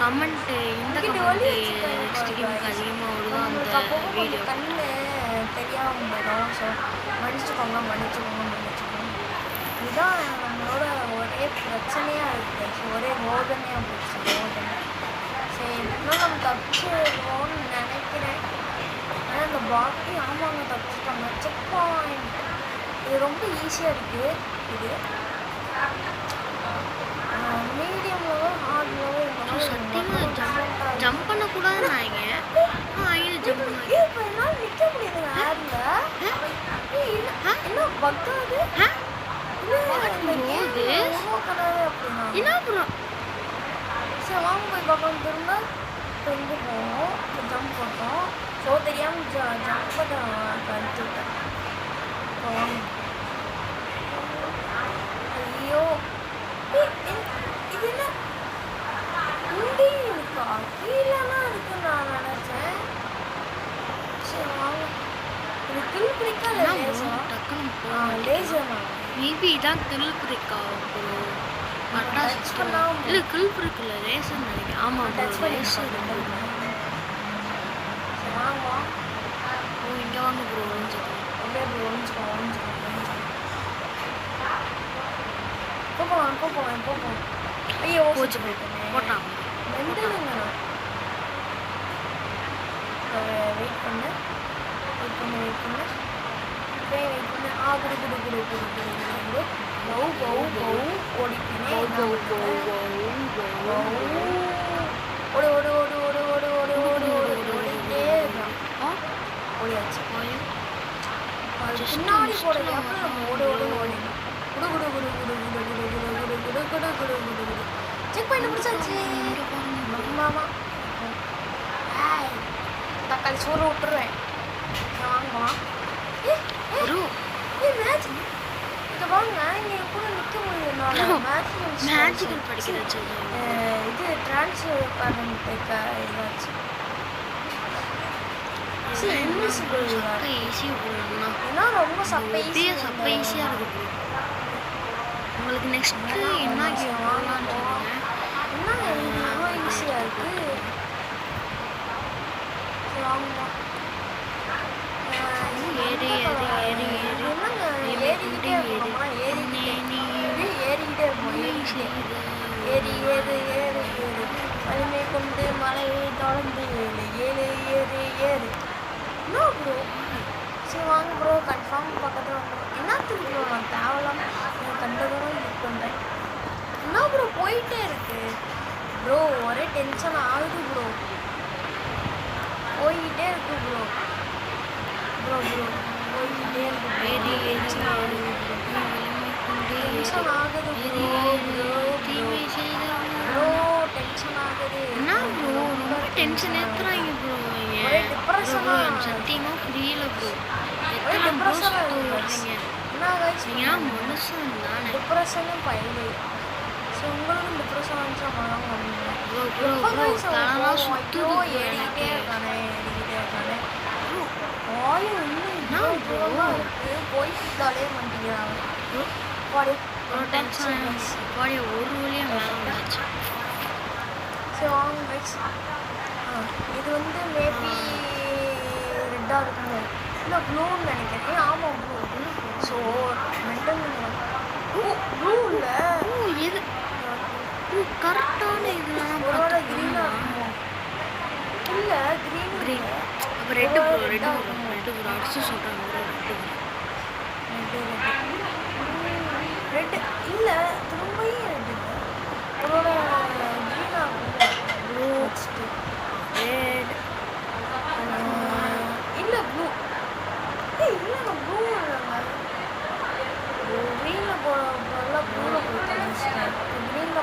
Comment இந்த இங்கிட்டு ஒலி கமெண்ட் வச்சுக்கோங்க நெக்ஸ்ட் கேமுக்கு guys. அதிகமாக வருதோ நம்மளுக்கு அந்த அப்பப்போ வீடியோ கொஞ்சம் கண்ணு தெரியாமல் போயிடும். ஸோ மன்னிச்சுக்கோங்க. இதுதான் நம்மளோட ஒரே பிரச்சனையாக இருக்குது. ஸோ ஒரே ரோதனையாக போச்சு ரோதனை. சரி இன்னும் நம்ம தப்பிச்சிருவோம்னு நினைக்கிறேன். ஆனால் இந்த பாக்கி ஆமாங்க தப்பிச்சிட்டோங்க. செக் பாயிண்ட் இது ரொம்ப ஈஸியாக இருக்குது. இது மீடியம் லெவல் ஹார்ட் லெவல் சத்தியமாக ஜம்ப் பண்ணக்கூடாதுன்னாங்க இது ஜம்ப் பண்ணாங்க இப்போ என்னால் நிற்க முடியுதுங்க ஏரில் என்ன பக்காது என்ன ப்ரோ சரி வாங்க போய் பார்க்கலாம். திரும்ப இப்போ இங்கே போவோம். இப்போ ஜம்ப் பண்ணோம். ஸோ தெரியாமல் ஜம்ப் பண்ண கழிச்சு விட்டேன். இப்போ வாங்க. ஐயோ இது என்ன இங்கேயும் இருக்கா? கீழெல்லாம் இருக்குன்னு நான் நினச்சேன். சரி வாங்க. இது கில் பிடிக்கா இல்லை லேசா? லேசர் நான் மேபி இதான் கில் பிரிக்கா ப்ரோ பட்டாசு இல்லை கில் பிரிக்கல ரேசர் நினைக்கிறேன். ஆமாம் ப்ரோ ரேசர் வாங்க. ஓ இங்கே வாங்க ப்ரோ அப்படியே ஒழிஞ்சுக்கோ. போகலாம். ஐயோ போச்சு போட்டான் வெந்துடுங்க. வெயிட் பண்ணு. குடு ஓடிட்டே இருக்கான். ஓடியாச்சு. பின்னாடி போட அப்புறம் நம்ம ஓடிடணும். குடு செக் பண்ணி முடிச்சாச்சு. ஆமா தக்காளி சோறு விட்டுருவேன். வாங்கலாம். மேட்ச் இங்கே வாங்க. இங்கே கூட நிற்க முடியும். மேஜிக்கல் படிக்கிறது இது டிரான்ஸ்ஃபர் பண்ணுறதுக்கு இதாச்சு. இன்விசிபிள் ஈஸியாக போடணும்னா ஏன்னா ரொம்ப சப்பை ஈஸியாக இருக்கு உங்களுக்கு நெக்ஸ்ட்டு என்ன கேம் வாங்கலான்னு சொல்லுங்க. என்ன ரொம்ப ஈஸியாக இருக்குது. வாங்கலாம். வலிமை கொண்டு மலையை தொடர்ந்து ஏறு. என்ன ப்ரோ? சரி வாங்க ப்ரோ. கன்ஃபார்ம் பக்கத்தில் வந்துடும். என்னத்துக்கு ப்ரோ நான் தேவலாம் கண்டதும் யூஸ் பண்ணுறேன். என்ன ப்ரோ போயிட்டே இருக்கு ப்ரோ. ஒரே டென்ஷன் ஆகுது ப்ரோ. போய்கிட்டே இருக்கு ப்ரோ. போய்கிட்டே இருக்கு. டென்ஷன் ஆகுது டென்ஷன் ஆகுது. என்ன ப்ரோ ரொம்ப டென்ஷன் ஏற்றுறாங்க ப்ரோ. ஒரே டிப்ரெஷனா சத்தியமாக புரியல ப்ரோ. ஒரே டிப்ரெஷனா வர்றீங்க என்ன கைஸ்? நீங்கள் மனுஷன் தானே. டிப்ரெஷனும் பயிலு. ஸோ உங்களுக்கும் டிப்ரெஷன் வந்துச்சா மனம் தலைலாம் சுத்துது ஏறிக்கிட்டே இருக்கானே. வாயும் இன்னும் தூரமாக இருக்குது. போய்க்கிட்டாலே மாட்டேங்கிறாங்க. டென்ஷன் பாடிய ஒரு வழியாக மேலே வந்துச்சு. சரி வாங்க கைஸ். இது வந்து மேபி ரெட்டாக இருக்குமோ இல்லை ப்ளூன்னு நினைக்கிறேன். ஆமாம் ப்ளூ. ஸோ மெண்டல் ப்ளூ இல்லை எது கரெக்டான இதெல்லாம் ஒருவேளை க்ரீனாக இருக்குமோ? இல்லை க்ரீன். அப்போ ரெட்டு அடிச்சு சொல்கிறாங்க ரெட்டு இல்லை திரும்பியும் ரெட்டு ஒருவேளை க்ரீனாக இருக்கும். ப்ளூ ரெட் இல்லை ப்ளூ. இல்லை நான் ப்ளூ இல்லைங்க. க்ரீனில் போகிறதெல்லாம் ப்ளூவில் போயிட்டேன். க்ரீனில்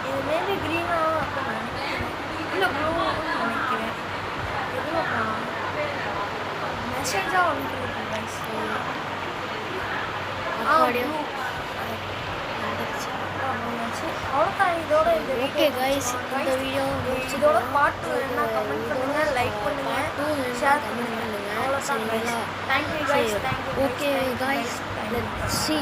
இது மேபி க்ரீனாக இருக்கும் நினைக்கிறேன். இல்லை ப்ளூன்னு நினைக்கிறேன். எதில் மெசேஜாக வந்துருக்கு கைஸ். ப்ளூ அவ்வளோதான். இதோட இந்த ஓகே கைஸ் இந்த வீடியோ இதோட பாட்டு வேணா கமெண்ட் பண்ணுங்க, லைக் பண்ணுங்க, ஷேர் பண்ணுங்க. அவ்வளோதான் guys. Thank you guys. Okay guys let's see